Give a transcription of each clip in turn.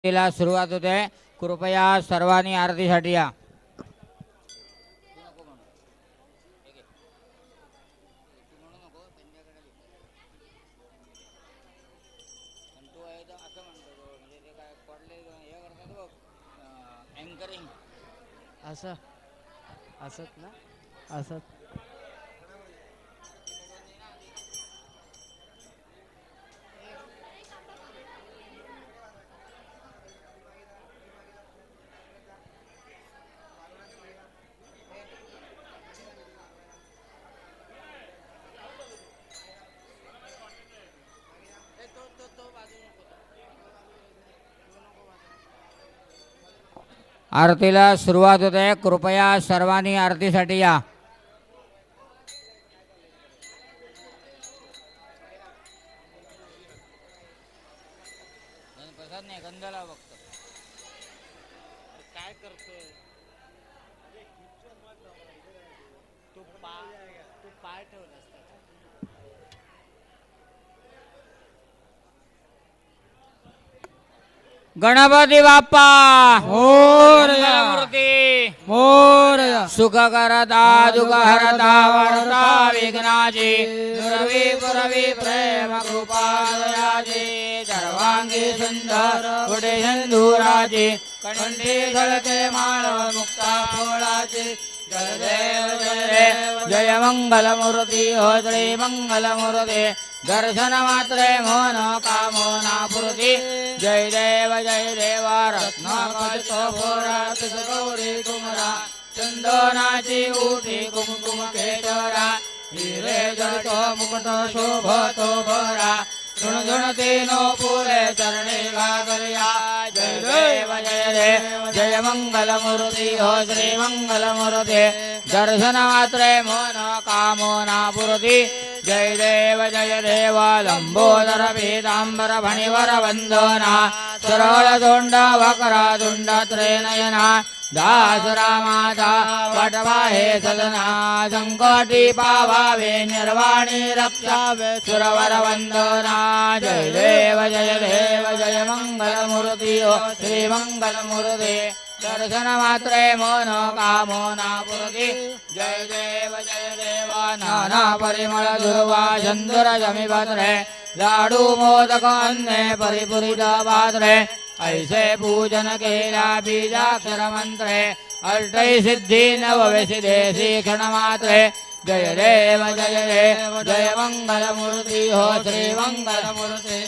तिला सुरुवात होते. कृपया सर्वांनी आरतीसाठी या. असं असत ना असत. आरतीला सुरुवात होते. कृपया सर्वांनी आरतीसाठी या. काय करतोय तू? पाय ठेवलास गणपती बाप्पा मोरया मूर्ती मोरया. सुख करता दुःख हरता वार्ता विघ्नाची दुर्वी पुरवी प्रेम कृपा दयाची सर्वांगी सुंदर पुढे सिंधुराची कंठी झळके माळ मुक्ता फोळाची जय देव जय देव जय मंगल मूर्ती हो श्री मंगल मूर्ती दर्शन मात्रे मोन कामोना पूर्ती जय देव रत्न कल्पो फोरा गौरी कुमरा चंदनाची उठी कुमकुम केशरा हिरे जळतो मुकुट शोभतो भरा झुणझुणते नो पुरे चरणे घागर्या जय देव जय मंगल मूर्ती हो श्री मंगल मूर्ती दर्शन मात्रे मोन कामोना पूर्ती जय देव लंबोदर पीतांबर फणिवर वंदना सरळ दोंड वक्रा दुंड त्रिनयना दास रामाचा वटवा हे सदना संकटी पावावे निर्वाणी रक्षावे सुरवर वंदना जय देव जय मंगल मूर्ती हो श्री मंगल मूर्ती दर्शन मात्रे मन कामोना पूर्ती जय देव नाना परिमळ दुर्वा चंद्र जमिपत्रे लाडू मोदक अन्ने परिपुरित पात्रे ऐसे पूजन केला बीजाक्षर मंत्रे अष्टै सिद्धी नवविसिद्धे शिक्षण मात्रे जय देव जय मंगल मूर्ती हो श्री मंगल मूर्ती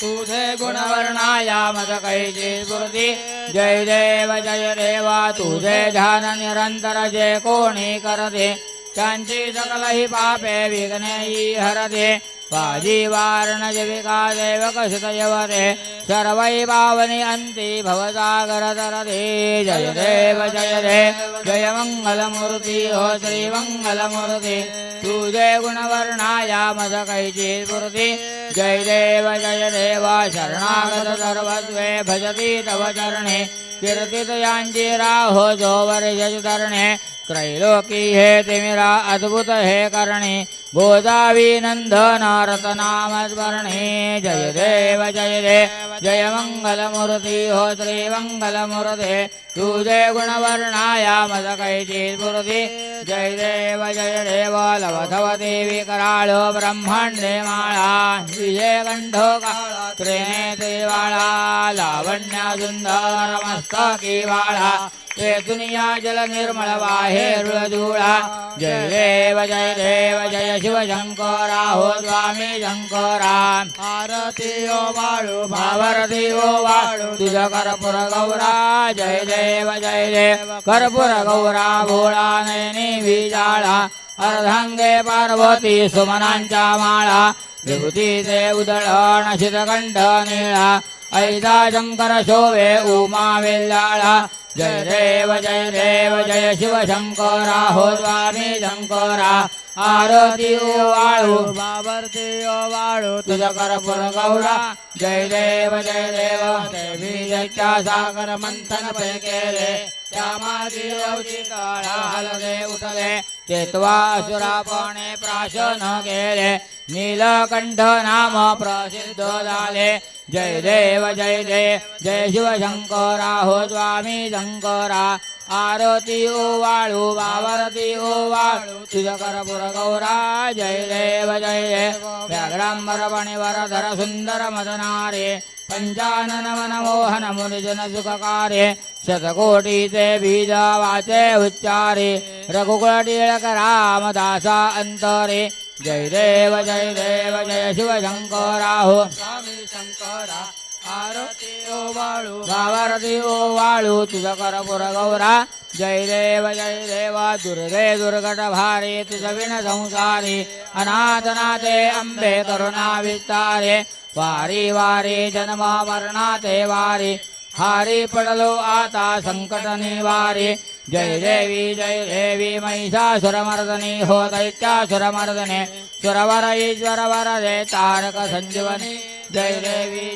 तुझे गुणवर्णाया मत कैची स्फूर्ती जय देव तुझे ध्यान निरंतर जे कोणी करते त्यांची सकलही पापे विघ्नेही हरते पाजी वारण जविका देव कशितयवते सर्वै पावनी अंती भवसागर तरते जय देव जय मंगल मूर्ती हो श्री मंगल मूर्ती तुझे गुणवर्णाया मद कैची स्फूर्ती जय देव शरणागत सर्वस्वे भजती तव चरणे कीर्तित यांची राहो जो वर्षज धरणे त्रैलोकी हे तिमिरा अद्भुत हे करणे गोदावी नंदन रतनाम स्मरणे जय देव जय मंगल मूर्ती हो श्री मंगल मूर्ती तुझे गुणवर्णाया मद कैची स्फूर्ती जय देव लवधव देवी कराळो ब्रह्मांडे माळा विजय कंठो काळा त्रिनेत्री वाळा लावण्या सुंदर मस्तकी वाळा ते दुनिया जल निर्मळ वाहे रुळधुळा जय देव जय शिव शंकरा हो स्वामी शंकरा आरती ओ वाळू भावरती ओ वाळू तुझ कर्पूर गौरा जय देव कर्पूर गौरा भोळा नयनी विजाळा अर्धांगे पार्वती सुमनांच्या माळा विभूतीचे उदळण शितकंठ निळा ऐसा शंकर शोभे उमा वेल्लाळा जय देव जय शिव शंकरा हो स्वामी शंकरा आरती ओ वाळू बाबरती ओ वाळू तुझ कर्पूर गौरा जय देव देवी जयच्या सागर मंथन पे केले त्यामादी अवची काळा हलगे उठले तेत्वा असुरापणे प्राशन गेले नीलकंठ नाम प्रसिद्ध झाले जय देव जय जय जय शिवशंकरा हो स्वामी शंकरा आरती ओवाळू वावरती ओवाळू तुझ करपुर गौरा जय देव जय जय व्याघ्रांबर पणिवरधर सुंदर मदनारे पंचानन मनमोहन मुनिजन सुखकारे शतकोटीचे बीज वाचे उच्चारे रघुकुळ टिळक रामदासा अंतरे जय देव जय शिवशंकरा हो स्वामी शंकरा आरती ओवाळू भावारती ओवाळू तुझ करपुर गौरा जय देव दुर्गे दुर्गट भारे तुझ विण संसारी अनाथनाथे अंबे करुणा विस्तारे वारी वारी जन्म मरणाते वारी हारी पडलो आता संकट निवारी जय देवी महिषासुरमर्दनी हो दैत्यासुरमर्दने सुरवर ईश्वर वरदे तारक संजीवनी जय देवी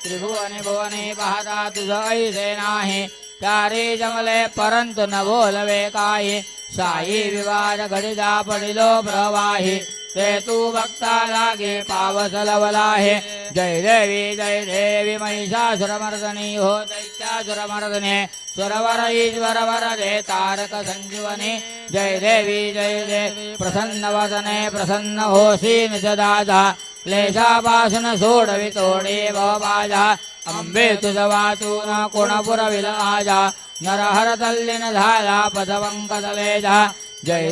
त्रिभुवनी भुवनी पाहता तुझ ऐसे नाही चारी जमले परंतु न बोलवे काही साई विवाद घडिदा पडिलो प्रवाही ते तू भक्ता लागे पावस लवलाहे जय देवी महिषासुरमर्दनी हो दैत्यासुरमर्दने सुरवर ईश्वर वरदे तारक संजीवनी जय देवी प्रसन्न वदने प्रसन्न होसी निज दादा क्लेशापासून सोडवी तोडे बाजा अंबे तुझ वाचून कोणपुरविल आजा नरहर तल्लीन झाला पदवंकतले जा जय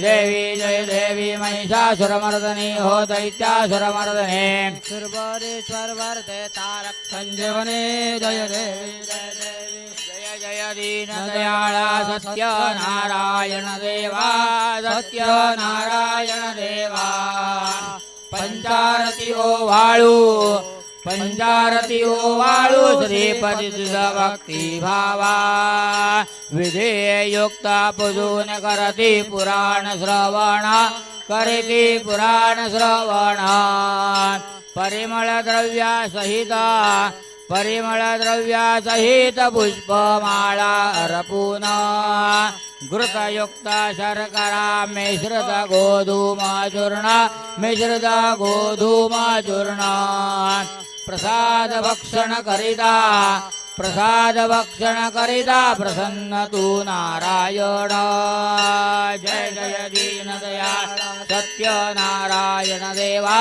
देवी महिषासुरमर्दनी हो दैत्यासुरमर्दने सुरवरेश्वर वरदे तारक संजीवनी जय देवी जय जय दीन दयाळा सत्य नारायण देवा सत्य नारायण देवा पंचारती ओवाळू पंचारती ओवाळू श्रीपती तुझ भक्ती भावा विधेयुक्त पूजून करती पुराण श्रवण करीती पुराण श्रवण परिमळ द्रव्यासहित पुष्पमाळा अर्पून घृतयुक्त शर्करा मिश्रित गोधूम चूर्ण प्रसाद भक्षण करिता प्रसन्न तू नारायण जय जय दीन दयाळ सत्य नारायण देवा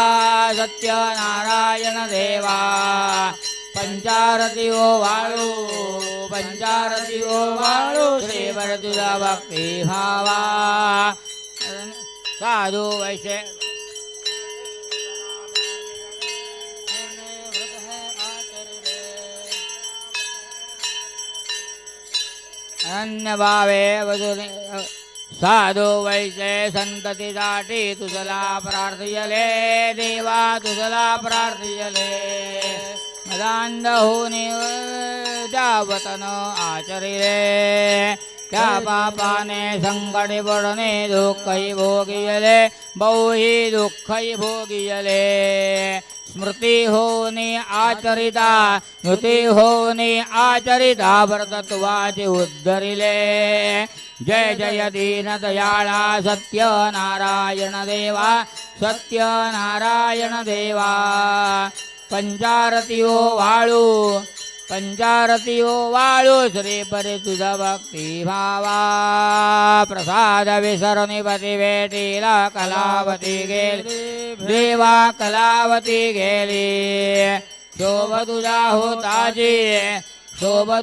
पंचारती ओवाळू श्रीवर तुझा भक्ती भावा साधू वैश्य अन्य भावे वधुने साधू वैसे संततीसाठी तुझला प्रार्थयले देवा तुझला प्रार्थयले मदांध होऊन जावतन आचरिले त्या पापाने संकटे पडणे दुःखही भोगियले बहुही दुःखही भोगियले स्मृती होनी आचरिता व्रतत्वाचे उद्धरिले जय जय दीन दयाळा सत्य नारायण देवा पंचारती ओवाळू श्रीपरी तुझा भक्ती भावा प्रसाद विसरुनी पती भेटीला कलावती गेली देवा कलावती गेली शोभ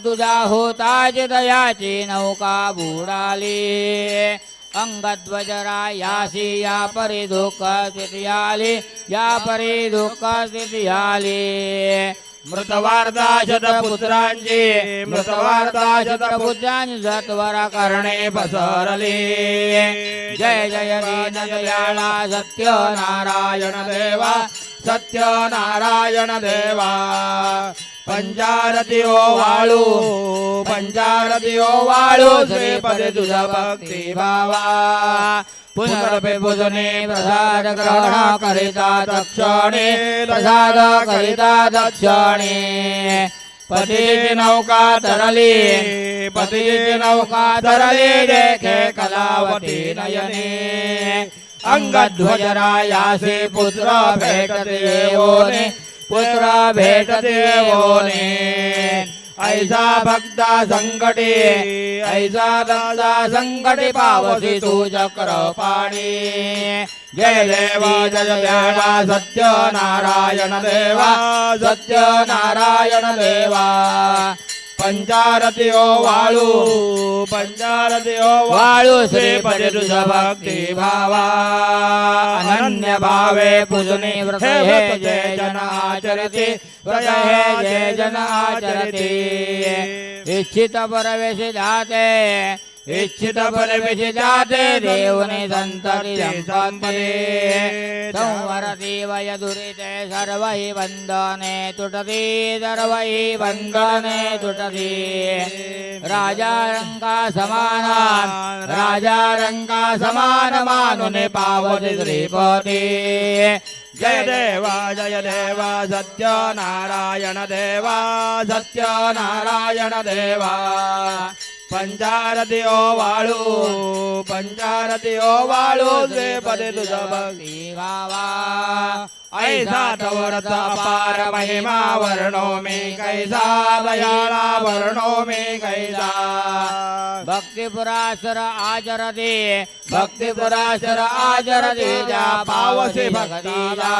तुझा होताची दयाची नौका बुडाली अंगध्वजरा यासी या परी दुःख स्थिती आली मृतवार्ता शतपुत्रांची जत्वरा करणे पसरली जय जय दीन दयाळा सत्य नारायण देवा पंचारती ओवाळू श्रीपदी तुझा भक्ती भावा पुनरपि पुजने प्रसाद ग्रहण करिता दक्षिणे पतीची नौका तरली देखे कलावती नयने अंगध्वजरायासी पुत्र भेटते एवोने पुत्र भेटते एवोने ऐसा भक्ता संकटे ऐसा दत्ता संकटे पावसी तू चक्रपाणी जय देवा जय देवा सत्य नारायण देवा सत्य नारायण देवा पंचारतिओ वाळू श्रीपती तुझ भक्ती भावा अनन्य भावे पूजनी व्रत हे जय जन आचरती व्रत हे जय जन आचरती इच्छित परवेश जाते इच्छित परवेश जाते देवने संतती संपत्ती संवरती वय दुरिते सर्व हि बंधने तुटती सर्व हि बंधने तुटती राजा रंका समान मानुने पावती श्रीपती जय देवा सत्य नारायण देवा सत्य नारायण देवा पंचारती ओ वाळू श्रीपती तुझ भक्ती भावा ऐसा तवरत अपार महिमा वर्णो मे कैसा दयाळा वर्णो मे कैसा भक्तिपुरासर आचरते ज्या पावसे भक्तीला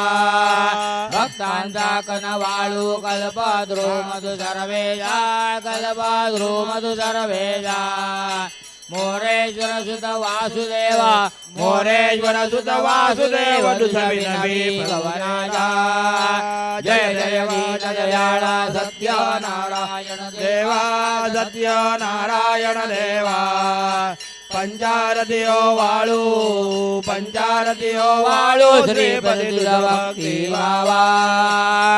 भक्तांचा कन वाळू कल्पद्रू मधु सर्वेजा मोरेश्वर सुत वासुदेव दुसविनवी भवनाजा जय देवा दयाळा सत्य नारायण देवा पंचारती ओ वाळू श्रीपती तुझ भक्ती भावा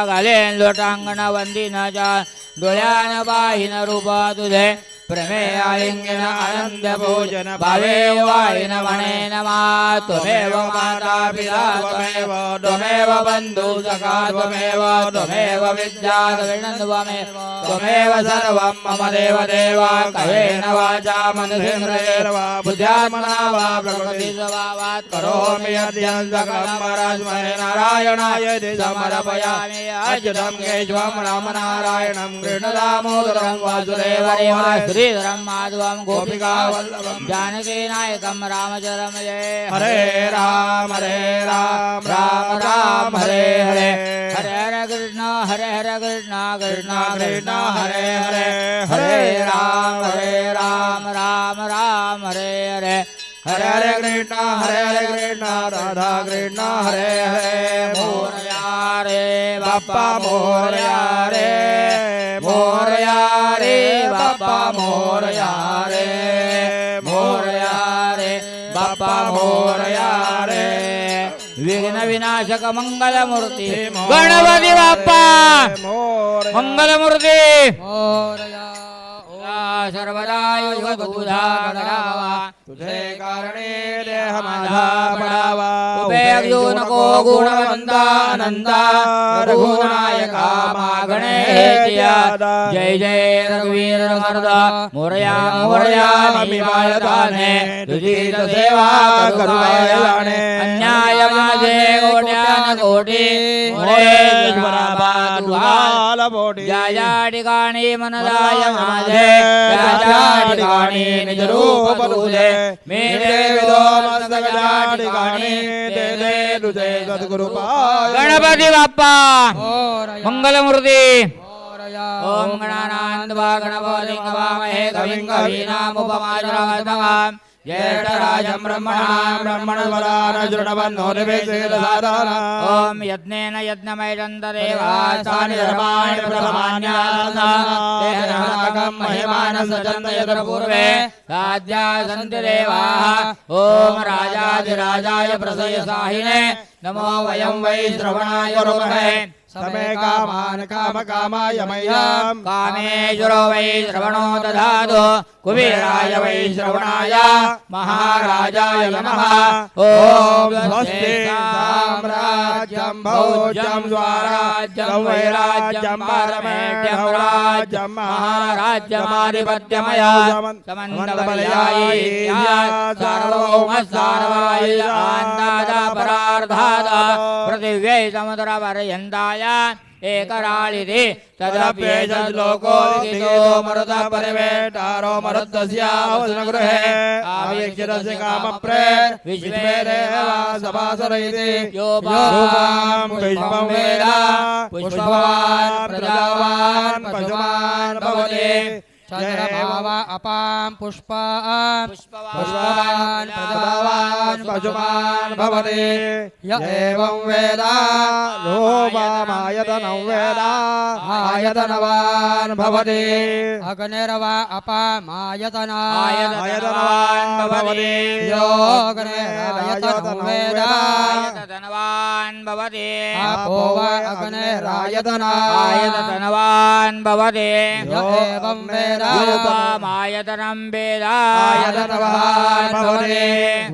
घालेन लोटांगण वंदिनाच्या डोळ्यान पाहिन रूप तुझे प्रमेय आलिंगन आनंद भोजन भावे वाहिन म्हणे नमा त्वमेव माता पिता त्वमेव बंधु सखा त्वमेव विद्या त्वमेव सर्वं मम देव देवा कहेन वाचा मनसेन्द्रियेण वा बुद्ध्यात्मना वा प्रकृतिस्थ भावात् करोमि अद्यं सकलं परस्मै नारायणाय समर्पयामि अच्युतं केशवं रामनारायणं कृष्णदामोदरं वासुदेवं श्रीधरं माधवं गोपिका वल्लभं जानकी नायकं रामचरं जय हरे राम राम राम हरे हरे हरे हरे कृष्ण कृष्ण कृष्ण हरे हरे हरे राम राम राम हरे हरे हरे हरे कृष्ण राधा कृष्ण हरे हरे मोरया रे बाप्पा मोरया रे बाप्पा मोरया रे बाप्पा मोरया रे विघ्न विनाशक मंगल मूर्ती गणपती बाप्पा मंगल मूर्ती सर्वदा युगदूधा करावा तुझे कारणे देह माझा पडावा उपयोग नको गुणवंता नंदा रघुनायका मागणे हेतिया जय जय रघुवीर मर्दा मोरया मी बाळताने तुझी सेवा करुयाने अन्याय माझे कोट्यान कोटी मोरेश्वरा बातुहाल बोटी या ठिकाणी मनदाय माझे त्या ठिकाणी निज रूप तुझे मी देविदो मस्तकच्या ठिकाणी दे तुझे सद्गुरु गणपती बाप्पा मंगलमूर्ती ओम गणानान्वा गणपतिं नमामहे कविं कवीनामुपमाश्रवस्तमम् ज्येष्ठराजं ब्रह्मणां ओम यज्ञेन यज्ञमैरन्तरेवासानि धर्माणि प्रथमान्यासनाकं महिमानसचन्द यत्र पूर्वे साध्या सन्ति देवाः ओम राजाधिराजाय प्रसयसाहिने नमो वयं वै श्रवणाय कुर्महे समे कामान् कामकामाय मह्यम् कामेश्वरो वै श्रवणो दधातु कुबेराय वै श्रवणाय महाराजाय नमः ॐ स्वस्ति साम्राज्यं भोज्यं स्वराज्यं वैराज्यं पारमेढ्यं राज्यं महाराज्यमाधिपत्यमया समन्तपर्यायी सार्वभौमसार्ववायुरान्तादपरार्धाद पृथिव्यै समुद्रपर्यन्ताय एकराळिति तदप्येतद्लोको विदितो मरुतः परिवेष्टारो मरुत्तस्यावसनगृहे आवीक्षितस्य कामप्रेत् विश्वे देवा सभासरैति यो वां पुष्पं वेद पुष्पवान् प्रजावान् पशुमान् भवति चंद्रमा अपां पुष्पान् पुष्पवान् प्रजावान् पशुमान् भवति य एवं वेद लोभामायतनं वेद आयतनवान् भवति अग्निर्वा अपामायतना आयतनवान् भवति योऽग्निरायतनं वेद धनवान् भवति आपो वा अग्निरायतना आयतनवान् भवति य एवं वेद योपामायतनं वेद आयतनवान् भवति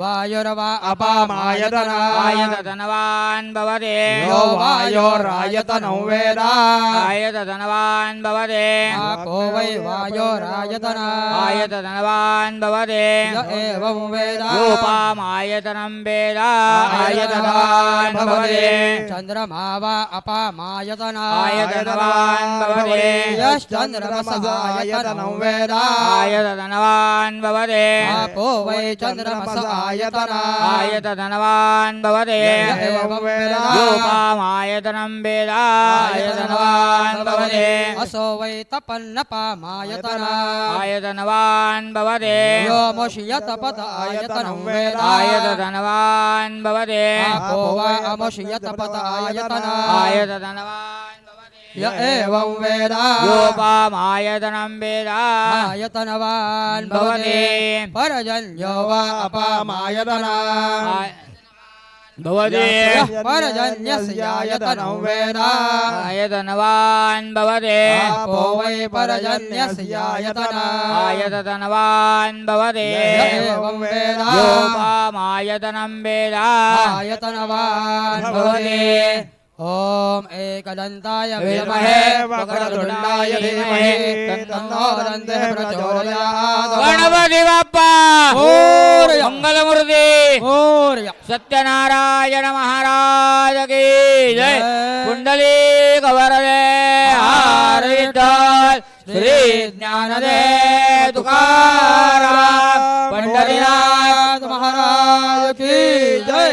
वायुर्वा अपामायतना आयतनवान् भवति यो वायोरायतनं वेद आयतनवान् भवति आपो वै वायोरायतना आयतनवान् भवति य एवं वेद योपामायतनं वेद आयतनवान् भवति चंद्रमा वा अपामायतना आयतनवान् भवति यश्चंद्रमसायतनं वेद आयतनवान् भवति आपो वै चंद्रमसायतना आयतनवान् भवति एवं वेद योपामायतनं वेद आयतनवान् भवति असो वै तपन्नपामायतना आयतनवान् भवति यो मुष्यतपतायतनं वेद आयतनवान् भवति आपो वा अमुष्यतपतायतना आयतनवान् भवति य एवं वेद योपामायतनं वेद आयतनवान् भवति परजन्यो वा अपामायतना भवति परजन्यस्यायतनं वेद आयतनवान् भवति आपो वै परजन्यस्यायतना आयतनवान् भवति एवं वेद योपामायतनं वेद आयतनवान् भवति ॐ एकदन्ताय विद्महे वक्रतुण्डाय धीमहि तन्नो दन्तिः प्रचोदयात् गणपति बाप्पा मोरया मंगलमूर्ति मोरया सत्यनारायण महाराज की जय जय। कुंडली कवरदे हार विठ्ठल श्री ज्ञानदेव तुकाराम पंढरीनाथ महाराज की जय।